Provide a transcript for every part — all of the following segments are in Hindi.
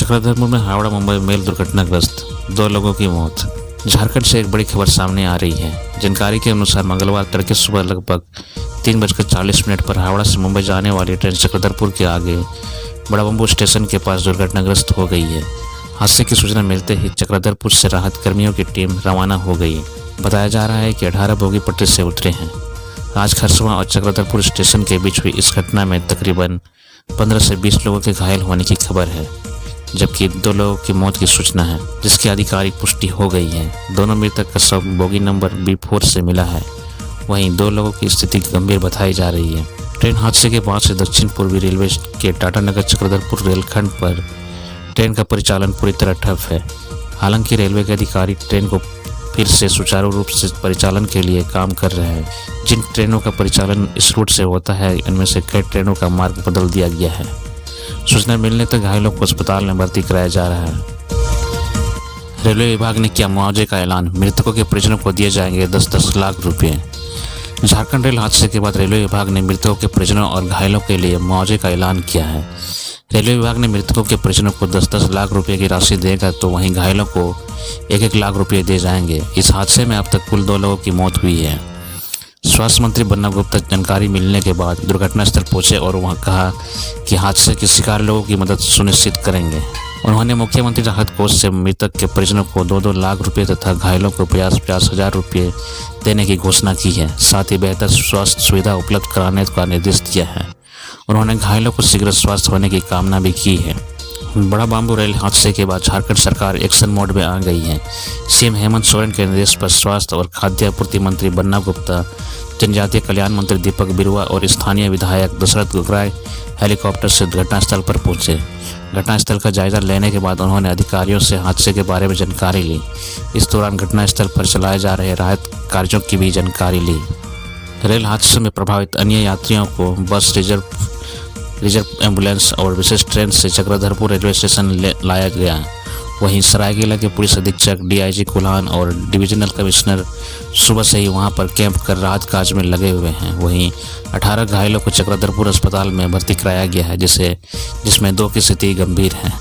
चक्रधरपुर में हावड़ा मुंबई मेल दुर्घटनाग्रस्त, 2 लोगों की मौत। झारखंड से एक बड़ी खबर सामने आ रही है। जानकारी के अनुसार मंगलवार तड़के सुबह लगभग 3:40 पर हावड़ा से मुंबई जाने वाली ट्रेन चक्रधरपुर के आगे बड़ा बम्बू स्टेशन के पास दुर्घटनाग्रस्त हो गई है। हादसे की सूचना मिलते ही चक्रधरपुर से राहत कर्मियों की टीम रवाना हो गई। बताया जा रहा है कि 18 बोगी पटरी से उतरे हैं। आज खरसवां और चक्रधरपुर स्टेशन के बीच हुई इस घटना में तकरीबन 15 से 20 लोगों के घायल होने की खबर है, जबकि 2 लोगों की मौत की सूचना है, जिसकी आधिकारिक पुष्टि हो गई है। दोनों मृतक का शव बोगी नंबर B4 से मिला है। वहीं 2 लोगों की स्थिति गंभीर बताई जा रही है। ट्रेन हादसे के बाद से दक्षिण पूर्वी रेलवे के टाटानगर चक्रधरपुर रेलखंड पर ट्रेन का परिचालन पूरी तरह ठप है। हालांकि रेलवे के अधिकारी ट्रेन को फिर से सुचारू रूप से परिचालन के लिए काम कर रहे हैं। जिन ट्रेनों का परिचालन इस रूट से होता है, इनमें से कई ट्रेनों का मार्ग बदल दिया गया है। सूचना मिलने तक घायलों को अस्पताल में भर्ती कराया जा रहा है। रेलवे विभाग ने किया मुआवजे का ऐलान, मृतकों के परिजनों को दिए जाएंगे 10-10 लाख रुपए। झारखंड रेल हादसे के बाद रेलवे विभाग ने मृतकों के परिजनों और घायलों के लिए मुआवजे का ऐलान किया है। रेलवे विभाग ने मृतकों के परिजनों को 10-10 लाख रुपए की राशि देगा, तो वहीं घायलों को 1-1 लाख रुपए दिए जाएंगे। इस हादसे में अब तक कुल 2 लोगों की मौत हुई है। स्वास्थ्य मंत्री बन्ना गुप्ता जानकारी मिलने के बाद दुर्घटना स्थल पहुंचे और वहां कहा कि हादसे के शिकार लोगों की मदद सुनिश्चित करेंगे। उन्होंने मुख्यमंत्री राहत कोष से मृतक के परिजनों को 2-2 लाख रुपए तथा घायलों को 50-50 हजार रुपये देने की घोषणा की है। साथ ही बेहतर स्वास्थ्य सुविधा उपलब्ध कराने का निर्देश दिया है। उन्होंने घायलों को शीघ्र स्वस्थ होने की कामना भी की है। बड़ा बम्बू रेल हादसे के बाद झारखंड सरकार एक्शन मोड में आ गई है। सीएम हेमंत सोरेन के निर्देश पर स्वास्थ्य और खाद्य आपूर्ति मंत्री बन्ना गुप्ता, जनजातीय कल्याण मंत्री दीपक बिरुआ और स्थानीय विधायक दशरथ गोगराय हेलीकॉप्टर से घटनास्थल पर पहुंचे। घटनास्थल का जायजा लेने के बाद उन्होंने अधिकारियों से हादसे के बारे में जानकारी ली। इस दौरान घटनास्थल पर चलाए जा रहे राहत कार्यों की भी जानकारी ली। रेल हादसे में प्रभावित अन्य यात्रियों को बस, रिजर्व एम्बुलेंस और विशेष ट्रेन से चक्रधरपुर रेलवे स्टेशन लाया गया। वहीं सरायकेला के पुलिस अधीक्षक DIG कुल्हान और डिविजनल कमिश्नर सुबह से ही वहां पर कैंप कर राहत कार्य में लगे हुए हैं। वहीं 18 घायलों को चक्रधरपुर अस्पताल में भर्ती कराया गया है, जिसमें 2 की स्थिति गंभीर है।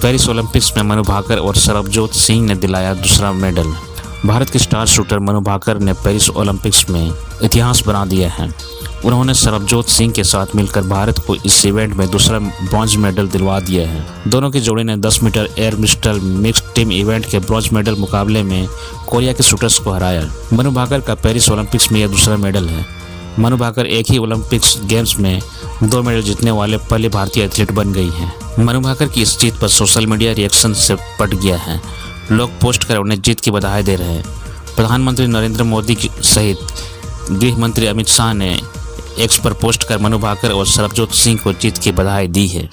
पेरिस ओलंपिक्स में मनु भाकर और सरबजोत सिंह ने दिलाया दूसरा मेडल। भारत के स्टार शूटर मनु भाकर ने पेरिस ओलंपिक्स में इतिहास बना दिया है। उन्होंने सरबजोत सिंह के साथ मिलकर भारत को इस इवेंट में दूसरा ब्रॉन्ज मेडल दिलवा दिया है। दोनों की जोड़ी ने 10 metre air pistol mixed team event के ब्रॉन्ज मेडल मुकाबले में कोरिया के शूटर्स को हराया। मनु भाकर का पेरिस ओलंपिक्स में यह दूसरा मेडल है। मनु भाकर एक ही ओलंपिक्स गेम्स में 2 मेडल जीतने वाले पहले भारतीय एथलीट बन गई हैं। मनु भाकर की इस जीत पर सोशल मीडिया रिएक्शन से पट गया है। लोग पोस्ट कर उन्हें जीत की बधाई दे रहे हैं। प्रधानमंत्री नरेंद्र मोदी सहित गृह मंत्री अमित शाह ने एक्स पर पोस्ट कर मनु भाकर और सरबजोत सिंह को जीत की बधाई दी है।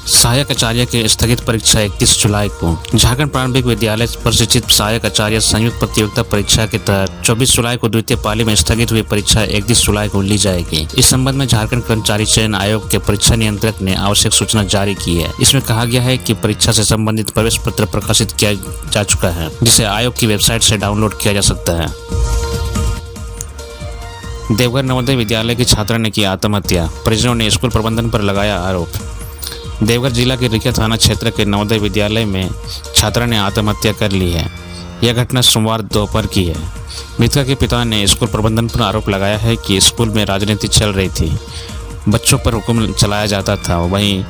सहायक आचार्य की स्थगित परीक्षा 31 जुलाई को। झारखंड प्रारंभिक विद्यालय प्रशिक्षित सहायक आचार्य संयुक्त प्रतियोगिता परीक्षा के तहत 24 जुलाई को द्वितीय पाली में स्थगित हुई परीक्षा 31 जुलाई को ली जाएगी। इस संबंध में झारखंड कर्मचारी चयन आयोग के परीक्षा नियंत्रक ने आवश्यक सूचना जारी की है। इसमें कहा गया है कि परीक्षा से संबंधित प्रवेश पत्र प्रकाशित किया जा चुका है, जिसे आयोग की वेबसाइट से डाउनलोड किया जा सकता है। देवघर नवोदय विद्यालय की छात्रा ने की आत्महत्या, परिजनों ने स्कूल प्रबंधन पर लगाया आरोप। देवघर जिला के रिकिया थाना क्षेत्र के नवोदय विद्यालय में छात्रा ने आत्महत्या कर ली है। यह घटना सोमवार दोपहर की है। मृतका के पिता ने स्कूल प्रबंधन पर आरोप लगाया है कि स्कूल में राजनीति चल रही थी, बच्चों पर हुक्म चलाया जाता था। वहीं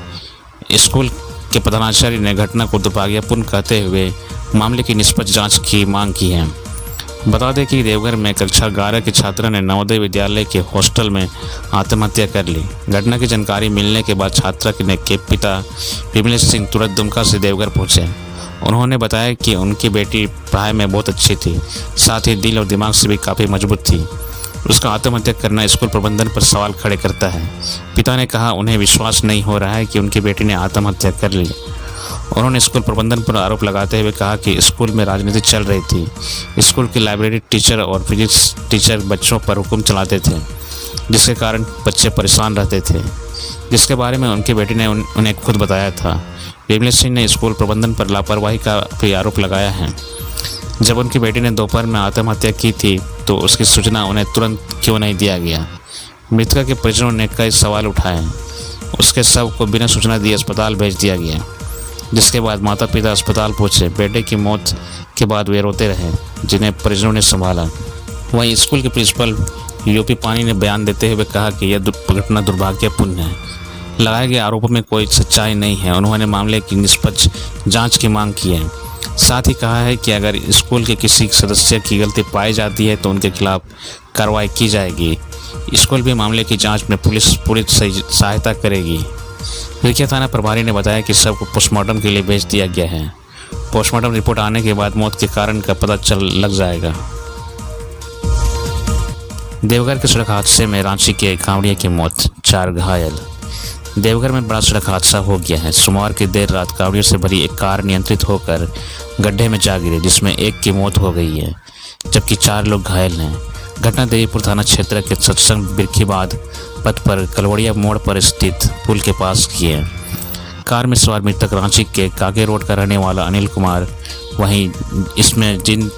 स्कूल के प्रधानाचार्य ने घटना को दुर्भाग्यपूर्ण कहते हुए मामले की निष्पक्ष जाँच की मांग की है। बता दें कि देवघर में कक्षा 11 की छात्रा ने नवोदय विद्यालय के हॉस्टल में आत्महत्या कर ली। घटना की जानकारी मिलने के बाद छात्रा के पिता विमलेश सिंह तुरंत दुमका से देवघर पहुंचे। उन्होंने बताया कि उनकी बेटी पढ़ाई में बहुत अच्छी थी, साथ ही दिल और दिमाग से भी काफ़ी मजबूत थी। उसका आत्महत्या करना स्कूल प्रबंधन पर सवाल खड़े करता है। पिता ने कहा उन्हें विश्वास नहीं हो रहा है कि उनकी बेटी ने आत्महत्या कर ली। उन्होंने स्कूल प्रबंधन पर आरोप लगाते हुए कहा कि स्कूल में राजनीति चल रही थी। स्कूल की लाइब्रेरी टीचर और फिजिक्स टीचर बच्चों पर हुक्म चलाते थे, जिसके कारण बच्चे परेशान रहते थे, जिसके बारे में उनकी बेटी ने उन्हें खुद बताया था। विमलेश सिंह ने स्कूल प्रबंधन पर लापरवाही का भी आरोप लगाया है। जब उनकी बेटी ने दोपहर में आत्महत्या की थी तो उसकी सूचना उन्हें तुरंत क्यों नहीं दिया गया। मृतका के परिजनों ने कई सवाल उठाए। उसके शव को बिना सूचना दिए अस्पताल भेज दिया गया, जिसके बाद माता पिता अस्पताल पहुंचे। बेटे की मौत के बाद वे रोते रहे, जिन्हें परिजनों ने संभाला। वहीं स्कूल के प्रिंसिपल यूपी पानी ने बयान देते हुए कहा कि यह घटना दुर्भाग्यपूर्ण है। लगाए गए आरोपों में कोई सच्चाई नहीं है। उन्होंने मामले की निष्पक्ष जांच की मांग की है। साथ ही कहा है कि अगर स्कूल के किसी सदस्य की गलती पाई जाती है तो उनके खिलाफ कार्रवाई की जाएगी। स्कूल भी मामले की जांच में पुलिस पूरी सहायता करेगी। विरकिया थाना प्रभारी ने बताया कि शव को पोस्टमार्टम के लिए भेज दिया गया है। पोस्टमार्टम रिपोर्ट आने के बाद मौत के कारण का पता लग जाएगा। देवघर के सड़क हादसे में रांची के कांवड़िया की मौत, 4 घायल। देवघर में बड़ा सड़क हादसा हो गया है। सोमवार की देर रात कांवड़ियों से भरी एक कार नियंत्रित होकर गड्ढे में जा गिरी, जिसमें एक की मौत हो गई है जबकि 4 लोग घायल हैं। घटना देवीपुर थाना क्षेत्र के सत्संग बिरखीबाद पथ पर कलवड़िया मोड़ पर स्थित पुल के पास की है। कार में सवार मृतक रांची के काके रोड का रहने वाला अनिल कुमार। वहीं इसमें जिन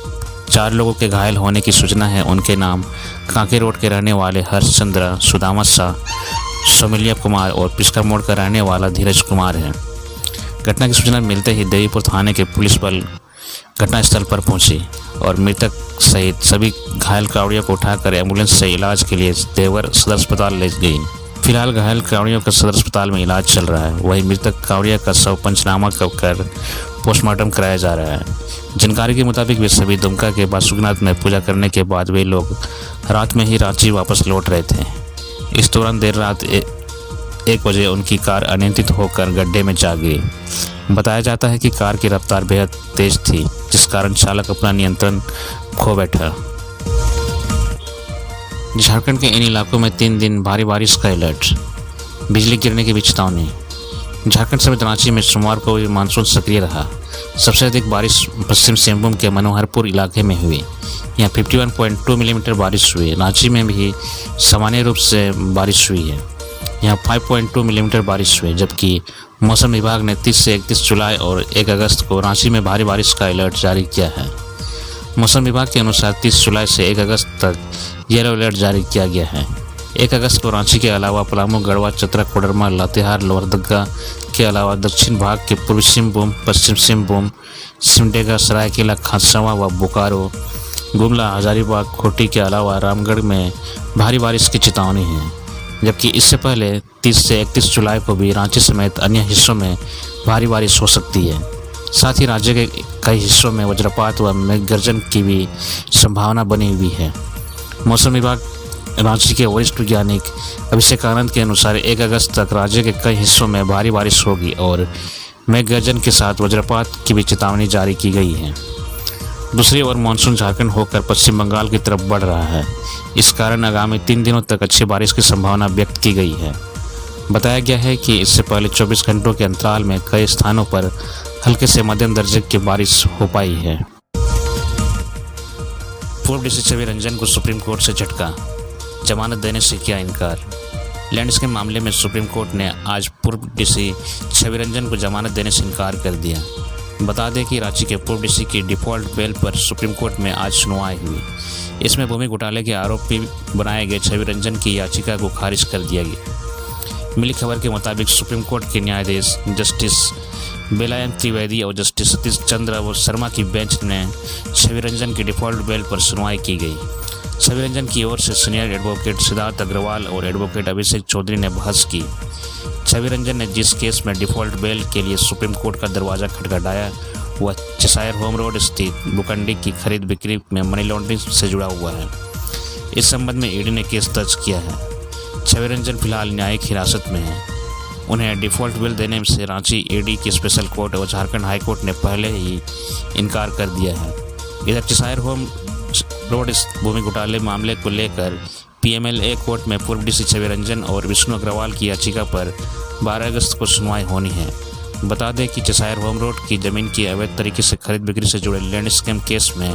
4 लोगों के घायल होने की सूचना है, उनके नाम काके रोड के रहने वाले हर्षचंद्र, सुदामा शाह, सोमिलिया कुमार और पिस्कर मोड़ का रहने वाला धीरज कुमार है। घटना की सूचना मिलते ही देवीपुर थाने के पुलिस बल घटनास्थल पर पहुंची और मृतक सहित सभी घायल कांवड़ियों को उठाकर एम्बुलेंस से इलाज के लिए देवघर सदर अस्पताल ले गई। फिलहाल घायल कांवड़ियों का सदर अस्पताल में इलाज चल रहा है। वहीं मृतक कांवड़िया का शव पंचनामा कर पोस्टमार्टम कराया जा रहा है। जानकारी के मुताबिक वे सभी दुमका के बासुकीनाथ में पूजा करने के बाद वे लोग रात में ही रांची वापस लौट रहे थे। इस दौरान देर रात 1 बजे उनकी कार अनियंत्रित होकर गड्ढे में जा गिरी। बताया जाता है कि कार की रफ्तार बेहद तेज थी, जिस कारण चालक अपना नियंत्रण खो बैठा। झारखंड के इन इलाकों में 3 दिन भारी बारिश का अलर्ट, बिजली गिरने की भी चेतावनी। झारखंड समेत रांची में सोमवार को भी मानसून सक्रिय रहा। सबसे अधिक बारिश पश्चिम सिंहभूम के मनोहरपुर इलाके में हुई। यहाँ 51.2 मिलीमीटर बारिश हुई। रांची में भी सामान्य रूप से बारिश हुई है। यहाँ 5.2 मिलीमीटर बारिश हुई, जबकि मौसम विभाग ने 30 से 31 जुलाई और 1 अगस्त को रांची में भारी बारिश का अलर्ट जारी किया है। मौसम विभाग के अनुसार 30 जुलाई से 1 अगस्त तक येलो अलर्ट जारी किया गया है। 1 अगस्त को रांची के अलावा पलामू, गढ़वा, चतरा, कोडरमा, लातेहार, लोहरदगा के अलावा दक्षिण भाग के पूर्वी सिंहभूम, पश्चिम सिंहभूम, सिमडेगा, सरायकेला, खरसावां व बोकारो, गुमला, हजारीबाग, खूंटी के अलावा रामगढ़ में भारी बारिश की चेतावनी है। जबकि इससे पहले 30 से 31 जुलाई को भी रांची समेत अन्य हिस्सों में भारी बारिश हो सकती है। साथ ही राज्य के कई हिस्सों में वज्रपात व मेघ गर्जन की भी संभावना बनी हुई है। मौसम विभाग रांची के वरिष्ठ वैज्ञानिक अभिषेक आनंद के अनुसार 1 अगस्त तक राज्य के कई हिस्सों में भारी बारिश होगी और मेघ गर्जन के साथ वज्रपात की भी चेतावनी जारी की गई है। दूसरी ओर मानसून झारखंड होकर पश्चिम बंगाल की तरफ बढ़ रहा है। इस कारण आगामी 3 दिनों तक अच्छी बारिश की संभावना व्यक्त की गई है। बताया गया है कि इससे पहले 24 घंटों के अंतराल में कई स्थानों पर हल्के से मध्यम दर्जे की बारिश हो पाई है। पूर्व डीसी छवि रंजन को सुप्रीम कोर्ट से झटका, जमानत देने से किया इनकार। लैंड स्कैम मामले में सुप्रीम कोर्ट ने आज पूर्व डीसी छवि रंजन को जमानत देने से इनकार कर दिया। बता दें कि रांची के पूर्व डीसी की डिफॉल्ट बेल पर सुप्रीम कोर्ट में आज सुनवाई हुई। इसमें भूमि घोटाले के आरोपी बनाए गए छवि रंजन की याचिका को खारिज कर दिया गया। मिली खबर के मुताबिक सुप्रीम कोर्ट के न्यायाधीश जस्टिस बेलायम त्रिवेदी और जस्टिस सतीश चंद्र शर्मा की बेंच ने छवि रंजन की डिफॉल्ट बेल पर सुनवाई की गई। छवि रंजन की ओर से सीनियर एडवोकेट सिद्धार्थ अग्रवाल और एडवोकेट अभिषेक चौधरी ने बहस की। छवि रंजन ने जिस केस में डिफॉल्ट बेल के लिए सुप्रीम कोर्ट का दरवाजा खटखटाया वह चेशायर होम रोड स्थित भूखंडी की खरीद बिक्री में मनी लॉन्ड्रिंग से जुड़ा हुआ है। इस संबंध में ईडी ने केस दर्ज किया है। छवि रंजन फिलहाल न्यायिक हिरासत में है। उन्हें डिफॉल्ट बेल देने से रांची ईडी की स्पेशल कोर्ट और झारखंड हाई कोर्ट ने पहले ही इनकार कर दिया है। इधर चेशायर होम रोड भूमि घोटाले मामले को लेकर पीएमएलए कोर्ट में पूर्व डीसी छवि रंजन और विष्णु अग्रवाल की याचिका पर 12 अगस्त को सुनवाई होनी है। बता दें कि चेशायर होम रोड की जमीन की अवैध तरीके से खरीद बिक्री से जुड़े लैंड स्कैम केस में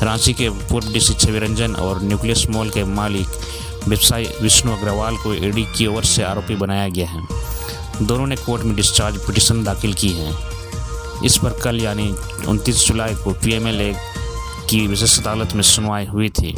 रांची के पूर्व डीसी छवि रंजन और न्यूक्लियस मॉल के मालिक व्यवसायी विष्णु अग्रवाल को ईडी की ओर से आरोपी बनाया गया है। दोनों ने कोर्ट में डिस्चार्ज पिटीशन दाखिल की है। इस पर कल यानी 29 जुलाई को पीएमएलए की विशेष अदालत में सुनवाई हुई थी।